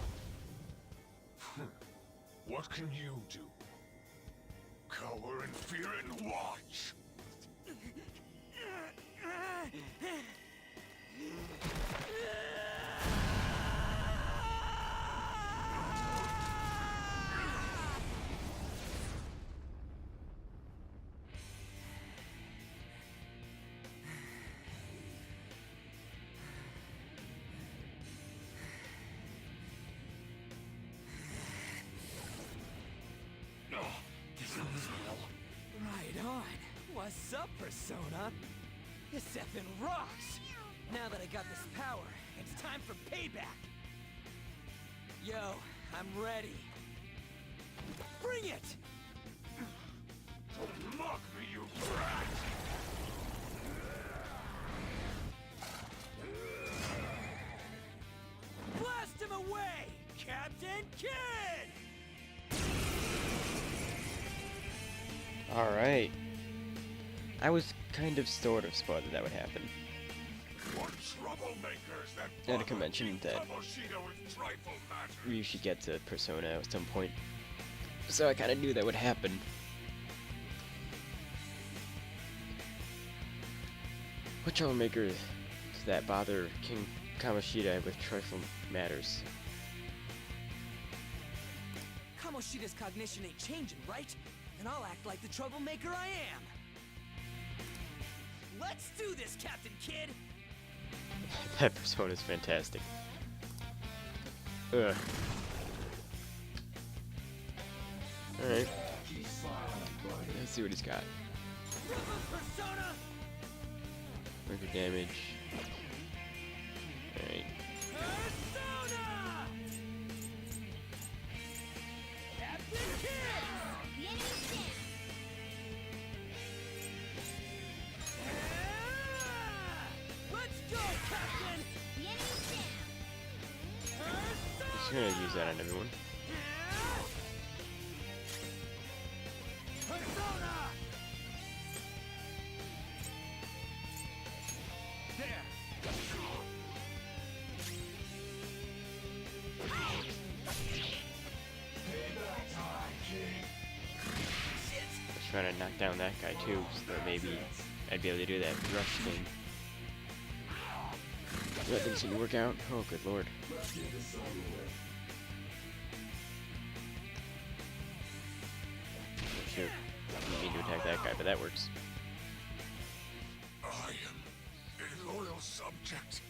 What can you do? Cower in fear and watch. Right on. What's up, Persona? This effing rocks! Now that I got this power, it's time for payback! Yo, I'm ready. Bring it! Alright. I was kind of sort of spoiled that would happen. What troublemakers that At a convention that Kamoshida with trifle matters. Ryushi gets a persona at some point. So I kind of knew that would happen. What troublemakers that bother King Kamoshida with trifle matters? Kamoshida's cognition ain't changing, right? And I'll act like the troublemaker I am. Let's do this, Captain Kid! That persona is fantastic. Ugh. Alright. Let's see what he's got. Persona! Marker damage. Alright. Persona! Captain Kid! The enemy's down. Let's go, Captain! The enemy's down. Just gonna use that on everyone. Persona! There! I was trying to knock down that guy too, so that maybe I'd be able to do that rush thing. That didn't seem to work out. Oh, good lord. Shoot. Didn't mean to attack that guy, but that works. I am a loyal subject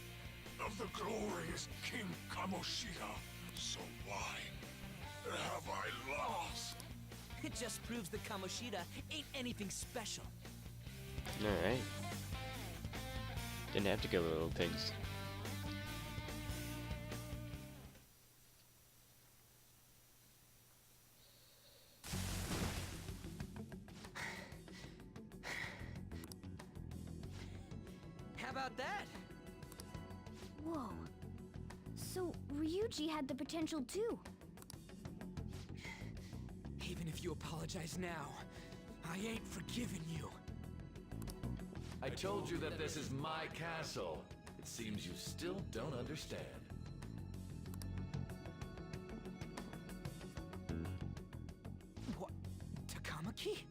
of the glorious King Kamoshida. So why have I lost? It just proves that Kamoshida ain't anything special. Alright. Didn't have to go with little things. How about that? Whoa. So, Ryuji had the potential too. Even if you apologize now, I ain't forgiving you. I told you that this is my castle. It seems you still don't understand. What? Takamaki?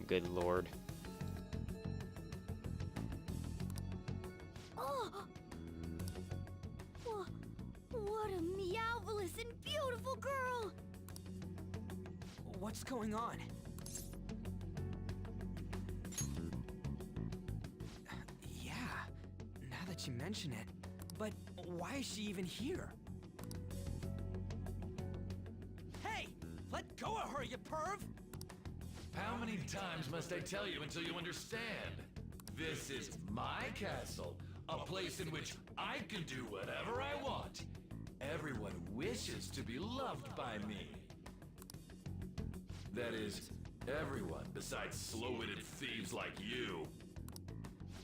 Good lord. Oh! What a meowvelous and beautiful girl! What's going on? Yeah, now that you mention it. But why is she even here? Hey! Let go of her, you perv! How many times must I tell you until you understand? This is my castle, a place in which I can do whatever I want. Everyone wishes to be loved by me. That is, everyone besides slow-witted thieves like you.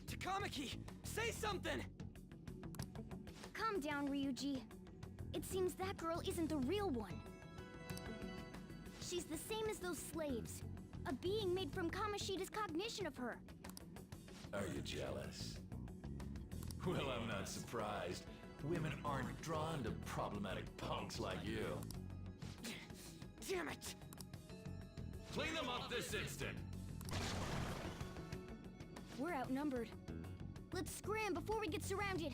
Takamaki, say something! Calm down, Ryuji. It seems that girl isn't the real one. She's the same as those slaves. A being made from Kamoshida's cognition of her. Are you jealous? Well, I'm not surprised. Women aren't drawn to problematic punks like you. Damn it! Clean them up this instant! We're outnumbered. Let's scram before we get surrounded.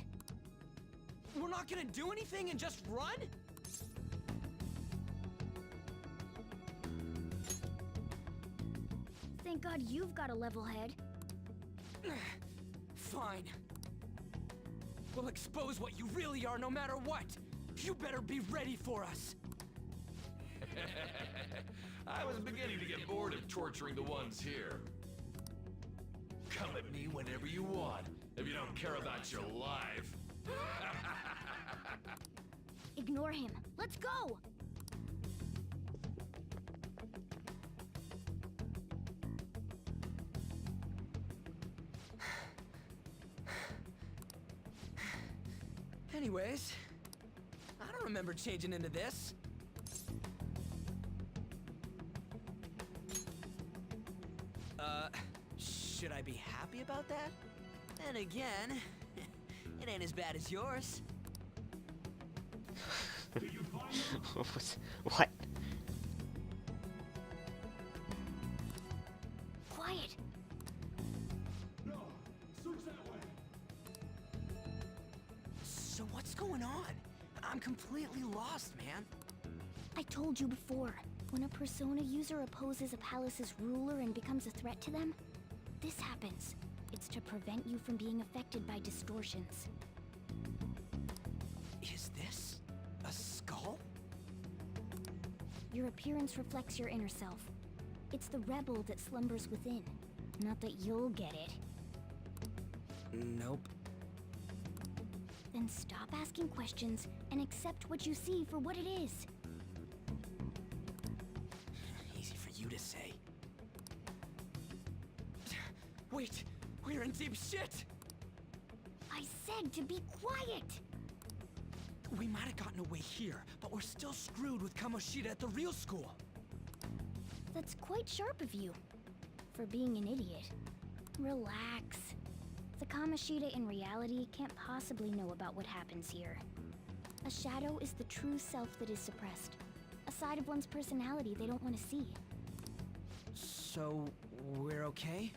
We're not gonna do anything and just run? Thank God you've got a level head. Fine. We'll expose what you really are no matter what. You better be ready for us. I was beginning to get bored of torturing the ones here. Come at me whenever you want, if you don't care about your life. Ignore him. Let's go! Anyways, I don't remember changing into this. Should I be happy about that? Then again, it ain't as bad as yours. What? Quiet! So what's going on? I'm completely lost, man. I told you before, when a Persona user opposes a palace's ruler and becomes a threat to them, this happens. It's to prevent you from being affected by distortions. Is this a skull? Your appearance reflects your inner self. It's the rebel that slumbers within. Not that you'll get it. Nope. Then stop asking questions and accept what you see for what it is. Easy for you to say. Wait, we're in deep shit! I said to be quiet! We might have gotten away here, but we're still screwed with Kamoshida at the real school. That's quite sharp of you. For being an idiot. Relax. The Kamoshida in reality can't possibly know about what happens here. A shadow is the true self that is suppressed. A side of one's personality they don't want to see. So, we're okay?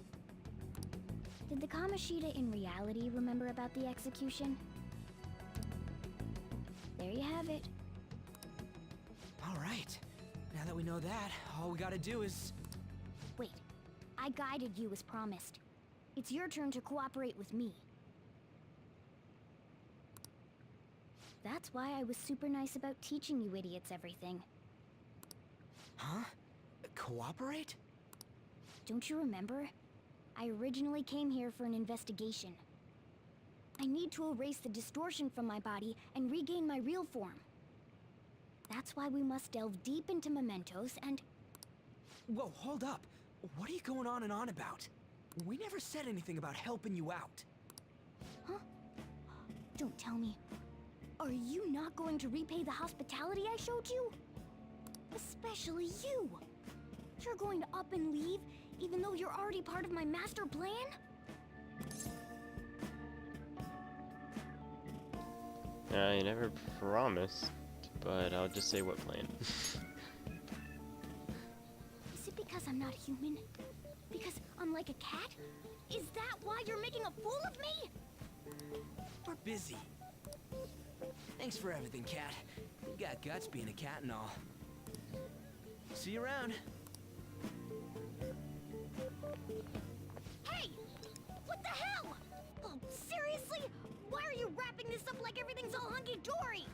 Did the Kamoshida in reality remember about the execution? There you have it. Alright. Now that we know that, all we gotta do is... Wait. I guided you as promised. It's your turn to cooperate with me. That's why I was super nice about teaching you idiots everything. Huh? Cooperate? Don't you remember? I originally came here for an investigation. I need to erase the distortion from my body and regain my real form. That's why we must delve deep into mementos and... Whoa, hold up. What are you going on and on about? We never said anything about helping you out. Huh? Don't tell me. Are you not going to repay the hospitality I showed you? Especially you. You're going to up and leave, even though you're already part of my master plan? I never promised, but I'll just say what plan. Is it because I'm not human? Because I'm like a cat? Is that why you're making a fool of me? We're busy. Thanks for everything, Cat. You got guts being a cat and all. See you around. Hey! What the hell? Oh, seriously? Why are you wrapping this up like everything's all hunky-dory?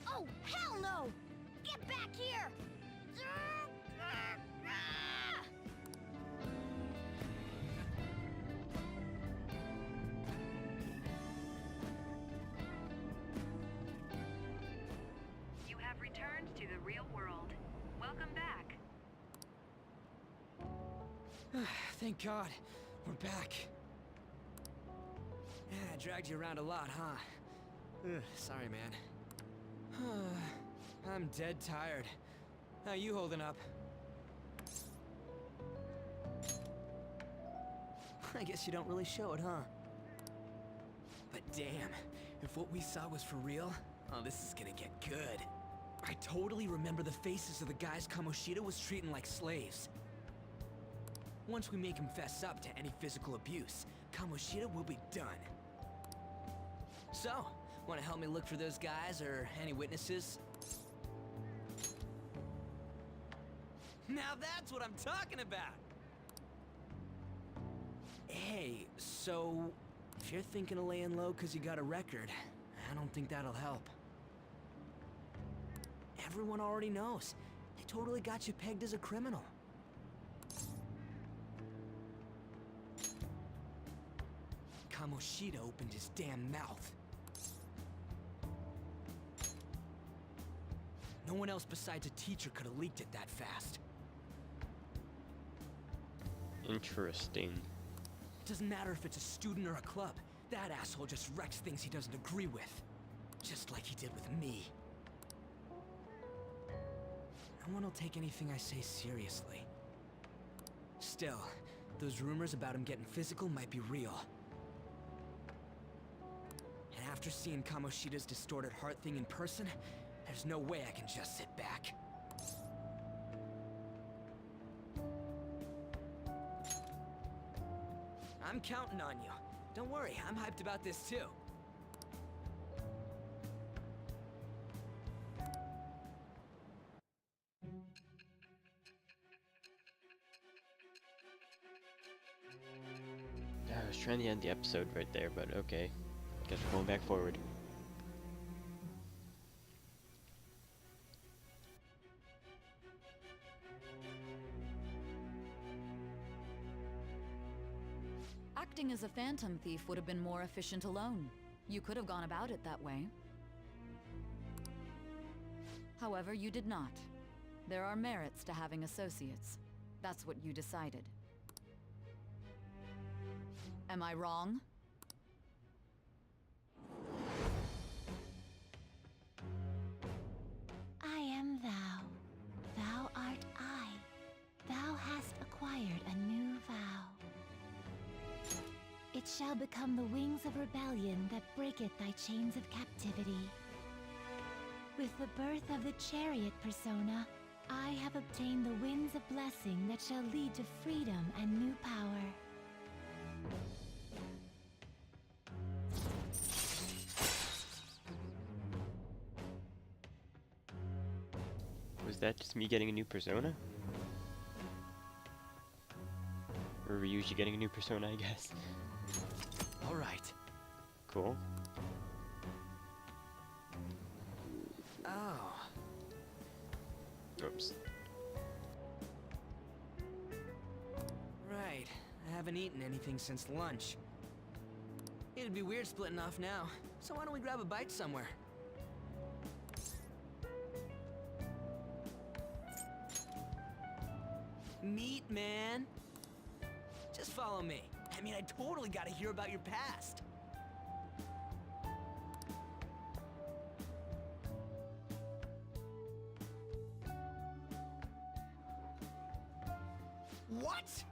Oh, hell no! Get back here! You have returned to the real world. Welcome back. Thank God. We're back. Yeah, I dragged you around a lot, huh? Sorry, man. I'm dead tired. How you holding up? I guess you don't really show it, huh? But damn, if what we saw was for real, oh, this is gonna get good. I totally remember the faces of the guys Kamoshida was treating like slaves. Once we make him fess up to any physical abuse, Kamoshida will be done. So, wanna help me look for those guys or any witnesses? Now that's what I'm talking about! Hey, so if you're thinking of laying low cause you got a record, I don't think that'll help. Everyone already knows. They totally got you pegged as a criminal. Kamoshida opened his damn mouth. No one else besides a teacher could have leaked it that fast. Interesting. Doesn't matter if it's a student or a club. That asshole just wrecks things he doesn't agree with. Just like he did with me. No one will take anything I say seriously. Still, those rumors about him getting physical might be real. And after seeing Kamoshida's distorted heart thing in person, there's no way I can just sit back. I'm counting on you. Don't worry, I'm hyped about this too. I was trying to end the episode right there, but okay. Guess we're going back forward. Acting as a phantom thief would have been more efficient alone. You could have gone about it that way. However, you did not. There are merits to having associates. That's what you decided. Am I wrong? I am thou. Thou art I. Thou hast acquired a new vow. It shall become the wings of rebellion that breaketh thy chains of captivity. With the birth of the chariot persona, I have obtained the winds of blessing that shall lead to freedom and new power. Was that just me getting a new persona? Or Ryuji getting a new persona, I guess. Alright. Cool. Oh. Oops. Right. I haven't eaten anything since lunch. It'd be weird splitting off now, so why don't we grab a bite somewhere? Meat, man. Just follow me. I mean, I totally gotta hear about your past. What?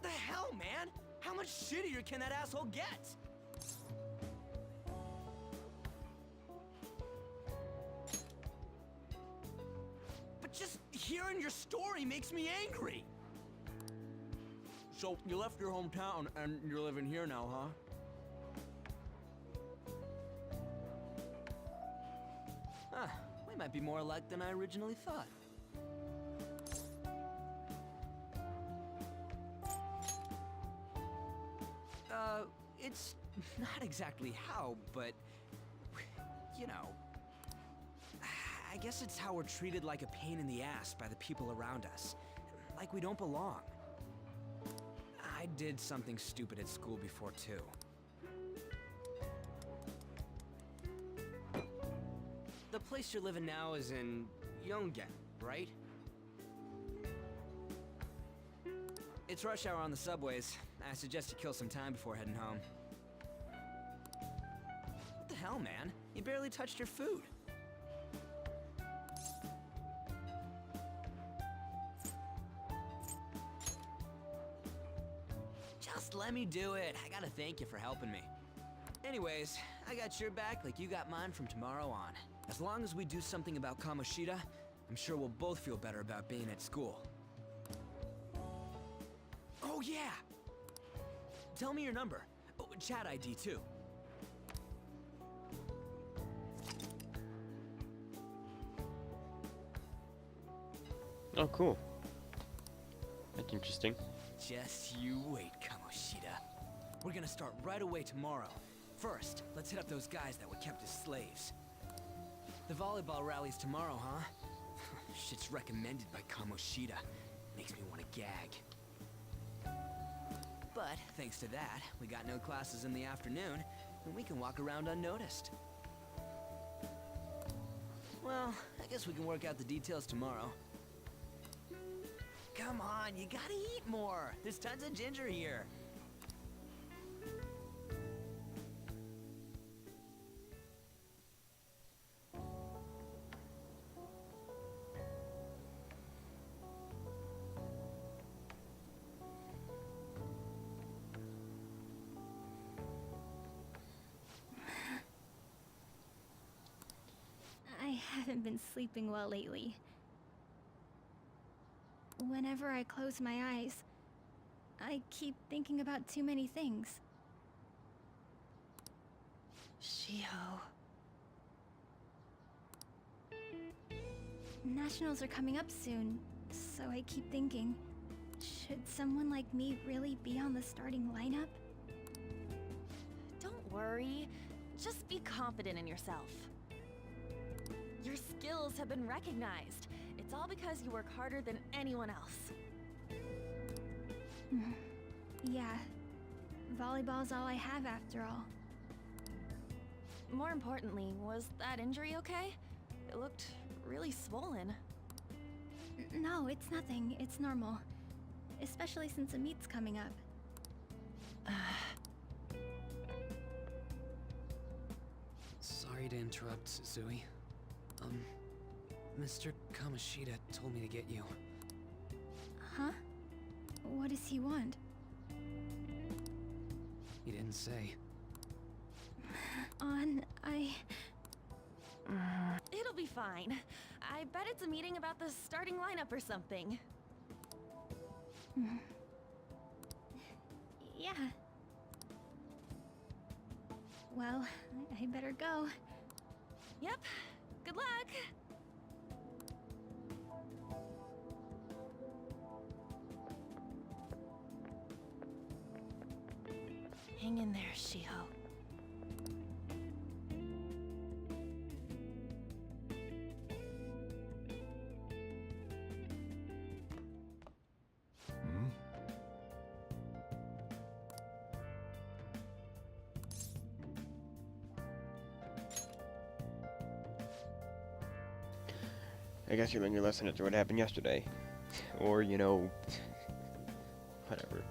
The hell, man? How much shittier can that asshole get? But just hearing your story makes me angry. So, you left your hometown and you're living here now, huh? Huh, we might be more alike than I originally thought. It's not exactly how, but, you know, I guess it's how we're treated like a pain in the ass by the people around us. Like we don't belong. I did something stupid at school before, too. The place you're living now is in Yongen, right? It's rush hour on the subways. I suggest you kill some time before heading home. What the hell, man? You barely touched your food. Just let me do it. I gotta thank you for helping me. Anyways, I got your back like you got mine from tomorrow on. As long as we do something about Kamoshida, I'm sure we'll both feel better about being at school. Oh yeah! Tell me your number. Oh, chat ID too. Oh, cool. That's interesting. Just you wait, Kamoshida. We're gonna start right away tomorrow. First, let's hit up those guys that were kept as slaves. The volleyball rally's tomorrow, huh? Shit's recommended by Kamoshida. Makes me want to gag. But, thanks to that, we got no classes in the afternoon, and we can walk around unnoticed. Well, I guess we can work out the details tomorrow. Come on, you gotta eat more! There's tons of ginger here! haven't been sleeping well lately. Whenever I close my eyes, I keep thinking about too many things. Shiho. Nationals are coming up soon, so I keep thinking, should someone like me really be on the starting lineup? Don't worry. Just be confident in yourself. Your skills have been recognized. It's all because you work harder than anyone else. Yeah. Volleyball's all I have after all. More importantly, was that injury okay? It looked really swollen. No, it's nothing. It's normal. Especially since a meet's coming up. Sorry to interrupt, Suzui. Mr. Kamoshida told me to get you. Huh? What does he want? He didn't say. It'll be fine. I bet it's a meeting about the starting lineup or something. Yeah. Well, I better go. Yep. Good luck! Hang in there, Shiho. I guess you learned your lesson after what happened yesterday. Or, you know, whatever.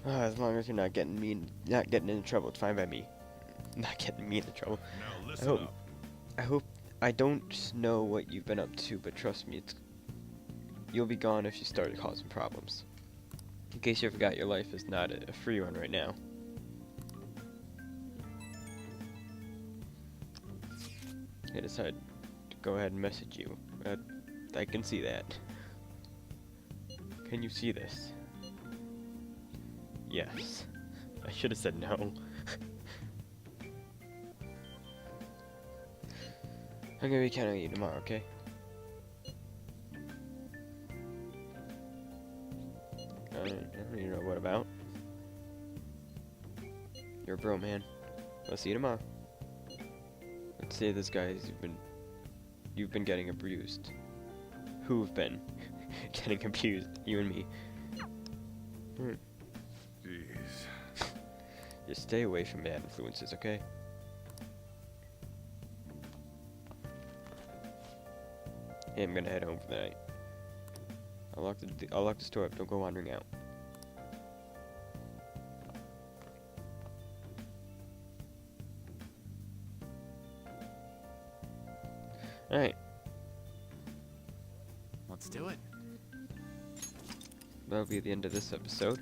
As long as you're not getting into trouble, it's fine by me. Not getting me into trouble. Now listen up. I don't know what you've been up to, but trust me, you'll be gone if you start causing problems. In case you forgot, your life is not a free one right now. I decided to go ahead and message you. I can see that. Can you see this? Yes. I should have said no. I'm gonna be counting on you tomorrow, okay? You know what about? You're a bro, man. I'll see you tomorrow. Let's say this guy's you've been getting abused. Who've been getting abused? You and me. Jeez. Just stay away from bad influences, okay? Hey, I'm gonna head home for the night. I'll lock the store up. Don't go wandering out. Alright. Let's do it. That'll be the end of this episode.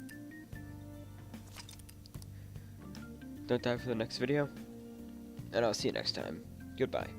Don't die for the next video. And I'll see you next time. Goodbye.